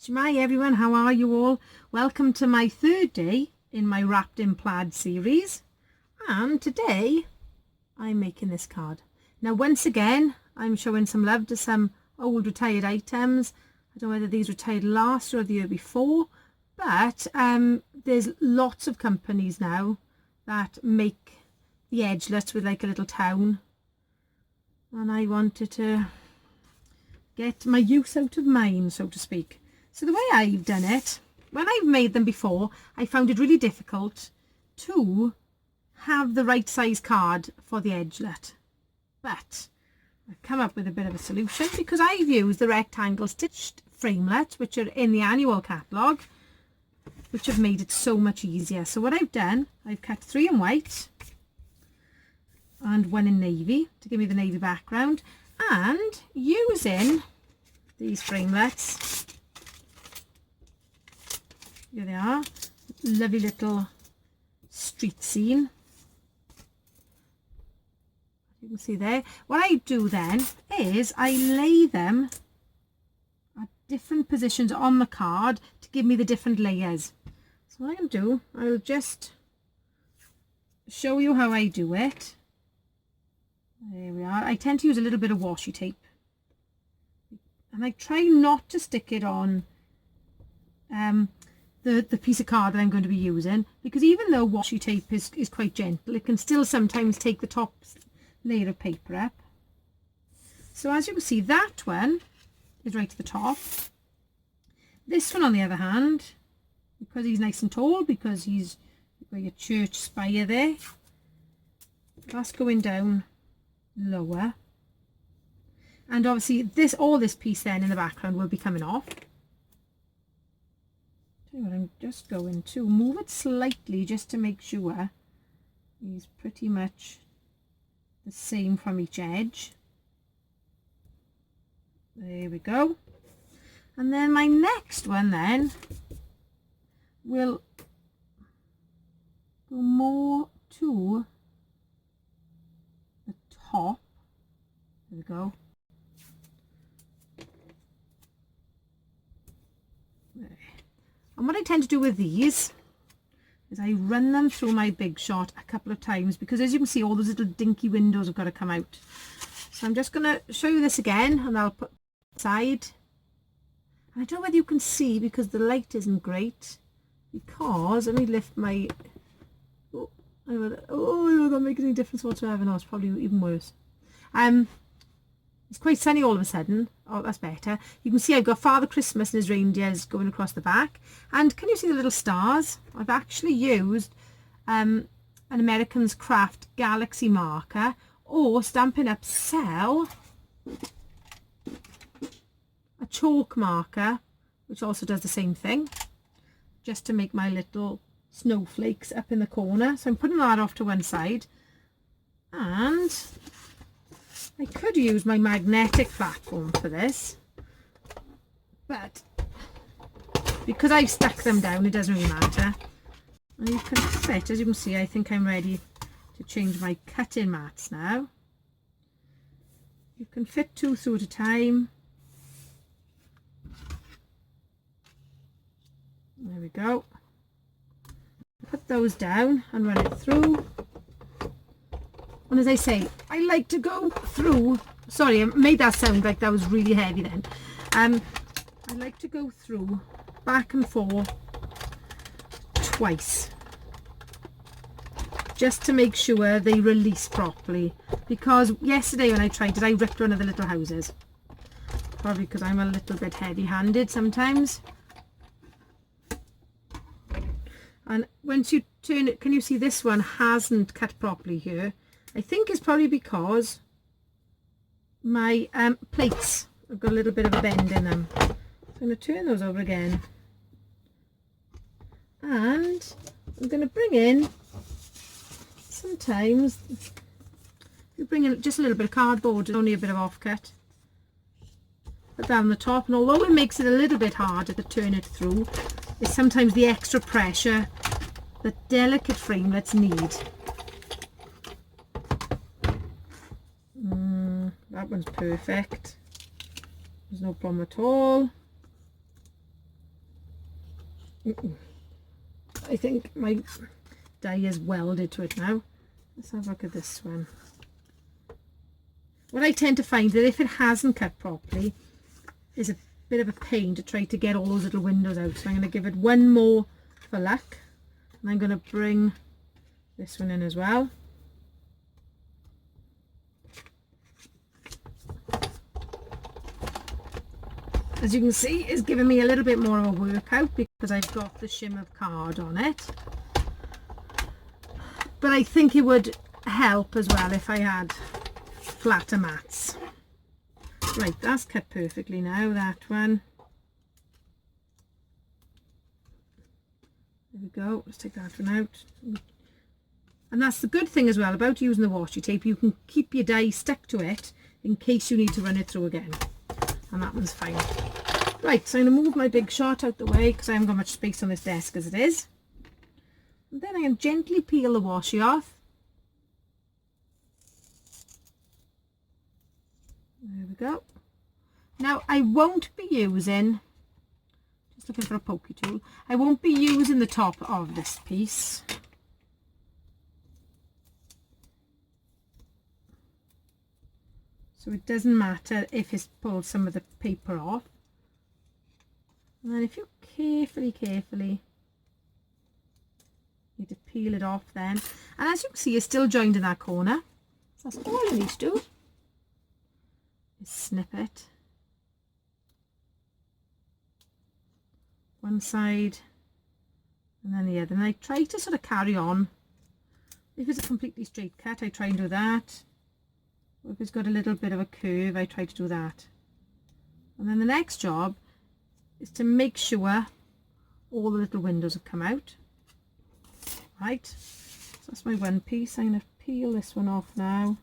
Shmai everyone, how are you all? Welcome to my third day in my Wrapped in Plaid series, and today I'm making this card. Now once again I'm showing some love to some old retired items. I don't know whether these retired last year or the year before, but there's lots of companies now that make the edgelets with like a little town, and I wanted to get my use out of mine, so to speak. So the way I've done it, when I've made them before, I found it really difficult to have the right size card for the edgelet. But I've come up with a bit of a solution because I've used the rectangle stitched framelets, which are in the annual catalogue, which have made it so much easier. So what I've done, I've cut 3 in white and 1 in navy to give me the navy background, and using these framelets, here they are, lovely little street scene. You can see there. What I do then is I lay them at different positions on the card to give me the different layers. So what I can do, I'll just show you how I do it. There we are. I tend to use a little bit of washi tape, and I try not to stick it on the piece of card that I'm going to be using, because even though washi tape is quite gentle, it can still sometimes take the top layer of paper up. So as you can see, that one is right to the top. This one on the other hand, because he's nice and tall, because he's got your church spire there, that's going down lower, and obviously all this piece then in the background will be coming off. I'm just going to move it slightly just to make sure he's pretty much the same from each edge. There we go. And then my next one then will go more to the top. There we go. There. And what I tend to do with these is I run them through my Big Shot a couple of times, because as you can see, all those little dinky windows have got to come out. So I'm just going to show you this again, and I'll put it aside. And I don't know whether you can see because the light isn't great, because let me lift my oh, that makes any difference whatsoever. No, it's probably even worse. It's quite sunny all of a sudden. Oh, that's better. You can see I've got Father Christmas and his reindeers going across the back. And can you see the little stars? I've actually used an American's Craft Galaxy marker, or Stampin' Up Sell a chalk marker, which also does the same thing, just to make my little snowflakes up in the corner. So I'm putting that off to one side, and I could use my magnetic platform for this, but because I've stuck them down, it doesn't really matter. And you can fit, as you can see, I think I'm ready to change my cutting mats now. You can fit 2 through at a time. There we go. Put those down and run it through. And as I say, I like to go through, sorry, I made that sound like that was really heavy then. I like to go through back and forth twice, just to make sure they release properly, because yesterday when I tried it, I ripped one of the little houses, probably because I'm a little bit heavy-handed sometimes. And once you turn it, can you see this one hasn't cut properly here? I think it's probably because my plates have got a little bit of a bend in them. So I'm going to turn those over again. And I'm going to bring in, sometimes you bring in just a little bit of cardboard, only a bit of offcut. Put that on the top, and although it makes it a little bit harder to turn it through, it's sometimes the extra pressure that delicate framelets need. That one's perfect. There's no problem at all. I think my dye is welded to it now. Let's have a look at this one. What I tend to find that if it hasn't cut properly is a bit of a pain to try to get all those little windows out. So I'm going to give it one more for luck. And I'm going to bring this one in as well. As you can see, it's giving me a little bit more of a workout because I've got the shimmer card on it. But I think it would help as well if I had flatter mats. Right, that's cut perfectly now, that one. There we go, let's take that one out. And that's the good thing as well about using the washi tape, you can keep your dye stuck to it in case you need to run it through again. And that one's fine. Right, so I'm going to move my big shot out the way because I haven't got much space on this desk as it is. And then I'm going to gently peel the washi off. There we go. Now I won't be using, just looking for a pokey tool, I won't be using the top of this piece. So it doesn't matter if it's pulled some of the paper off. And then if you carefully need to peel it off then. And as you can see, it's still joined in that corner. So that's all you need to do is snip it. One side and then the other. And I try to sort of carry on. If it's a completely straight cut, I try and do that. If it's got a little bit of a curve, I try to do that. And then the next job is to make sure all the little windows have come out. Right, so that's my one piece. I'm going to peel this one off now.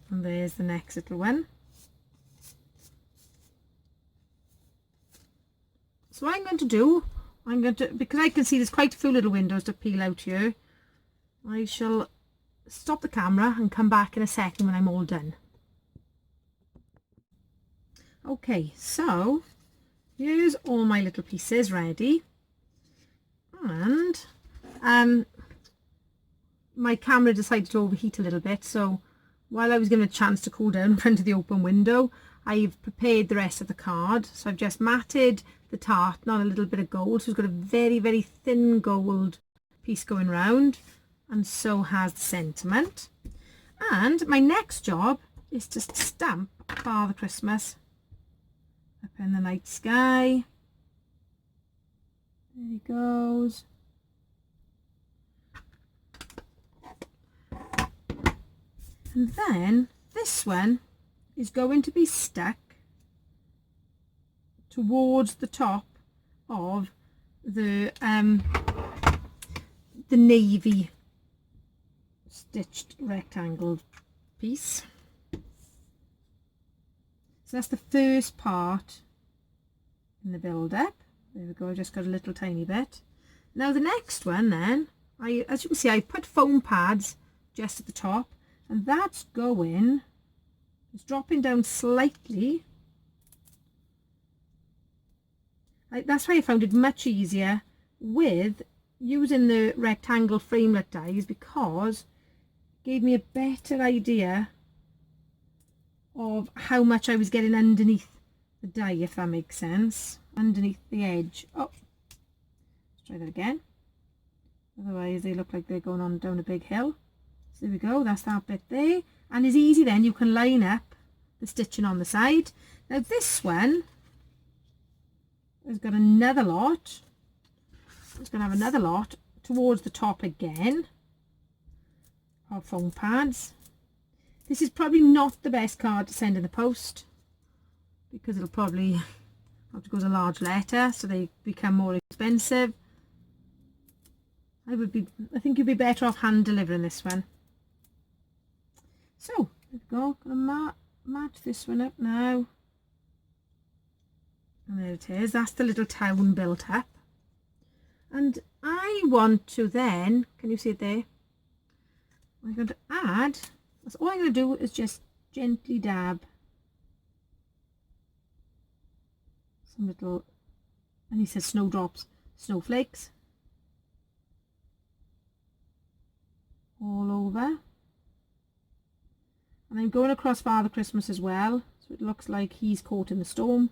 And there's the next little one. So what I'm going to do, because I can see there's quite a few little windows to peel out here, I shall stop the camera and come back in a second when I'm all done. Okay, so here's all my little pieces ready. And my camera decided to overheat a little bit, so while I was given a chance to cool down in front of the open window, I've prepared the rest of the card. So I've just matted the tartan on a little bit of gold, so it's got a very thin gold piece going round, and so has the sentiment. And my next job is to stamp Father Christmas up in the night sky. There he goes. And then this one is going to be stuck towards the top of the navy stitched rectangle piece. So that's the first part in the build up. There we go, I just got a little tiny bit. Now the next one then, as you can see, I put foam pads just at the top, and that's going, it's dropping down slightly. That's why I found it much easier with using the rectangle framelit dies, because it gave me a better idea of how much I was getting underneath the die, if that makes sense, underneath the edge. Oh, let's try that again. Otherwise they look like they're going on down a big hill. So there we go, that's that bit there. And it's easy then, you can line up the stitching on the side. Now this one has got another lot. It's going to have another lot towards the top again of foam pads. This is probably not the best card to send in the post, because it'll probably have to go as a large letter, so they become more expensive. I think you'd be better off hand delivering this one. So there we go, gonna match this one up now. And there it is, that's the little town built up. And I want to then, can you see it there? I'm going to add That's all I'm going to do is just gently dab some little, and he says snowdrops, snowflakes all over. And I'm going across Father Christmas as well, so it looks like he's caught in the storm.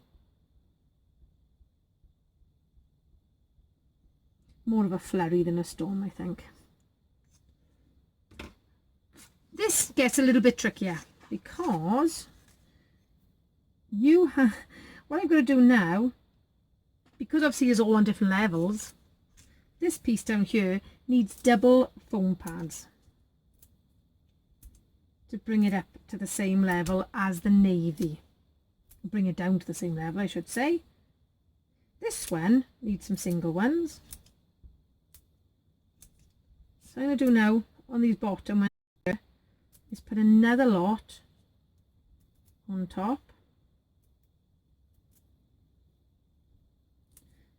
More of a flurry than a storm, I think. This gets a little bit trickier because what I'm going to do now, because obviously it's all on different levels, this piece down here needs double foam pads to bring it up to the same level as the navy. Bring it down to the same level, I should say. This one needs some single ones. So I'm going to do now on these bottom ones here is put another lot on top.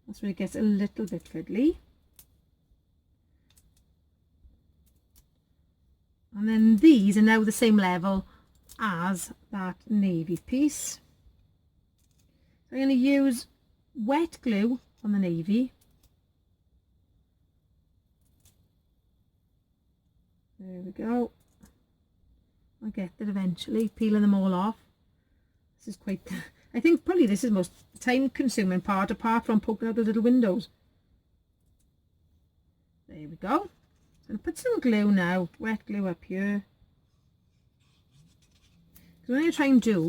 That's where it gets a little bit fiddly. And then these are now the same level as that navy piece. So I'm going to use wet glue on the navy. There we go. I'll get that eventually, peeling them all off. This is quite, I think probably this is the most time consuming part apart from poking out the little windows. There we go. So I'm going to put some glue now, wet glue up here. So what I'm going to try and do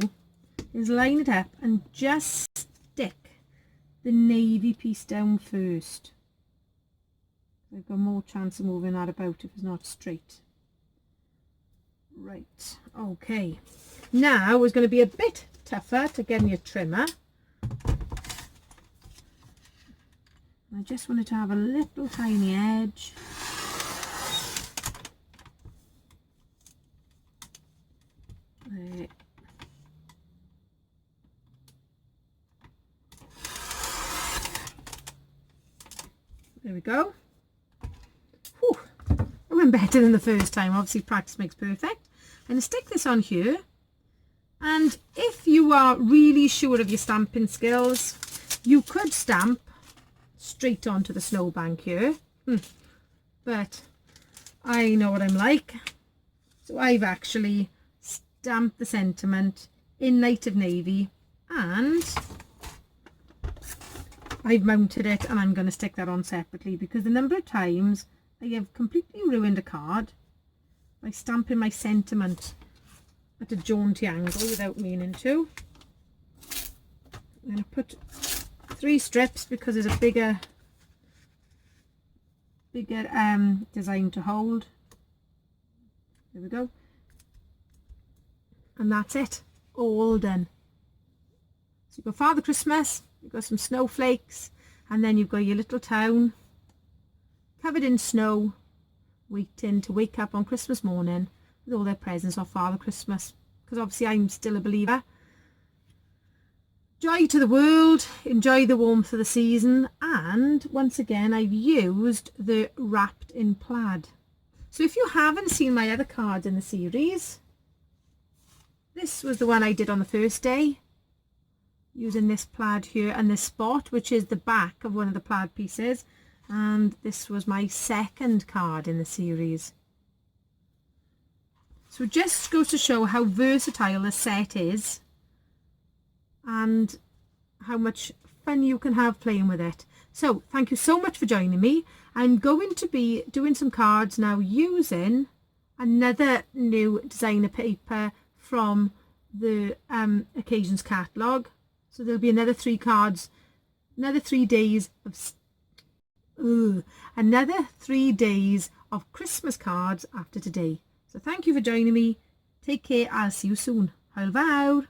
is line it up and just stick the navy piece down first. I've got more chance of moving that about if it's not straight. Right, okay. Now it's going to be a bit tougher to get me a trimmer. I just wanted to have a little tiny edge. There. There we go. Whew. It went better than the first time. Obviously practice makes perfect. I'm going to stick this on here, and if you are really sure of your stamping skills, you could stamp straight onto the snowbank here, but I know what I'm like, so I've actually stamped the sentiment in Night of Navy and I've mounted it, and I'm going to stick that on separately because the number of times I have completely ruined a card by stamping my sentiment at a jaunty angle without meaning to. I'm going to put 3 strips because there's a bigger design to hold. There we go. And that's it, all done. So you've got Father Christmas, you've got some snowflakes, and then you've got your little town covered in snow, waiting to wake up on Christmas morning with all their presents of Father Christmas, because obviously I'm still a believer. Joy to the world, enjoy the warmth of the season, and once again I've used the Wrapped in Plaid. So if you haven't seen my other cards in the series, this was the one I did on the first day, using this plaid here and this spot, which is the back of one of the plaid pieces, and this was my second card in the series. So it just goes to show how versatile the set is and how much fun you can have playing with it. So thank you so much for joining me. I'm going to be doing some cards now using another new designer paper from the Occasions catalogue. So there'll be another 3 cards, another 3 days of another 3 days of Christmas cards after today. So thank you for joining me. Take care. I'll see you soon. Hwyl fawr.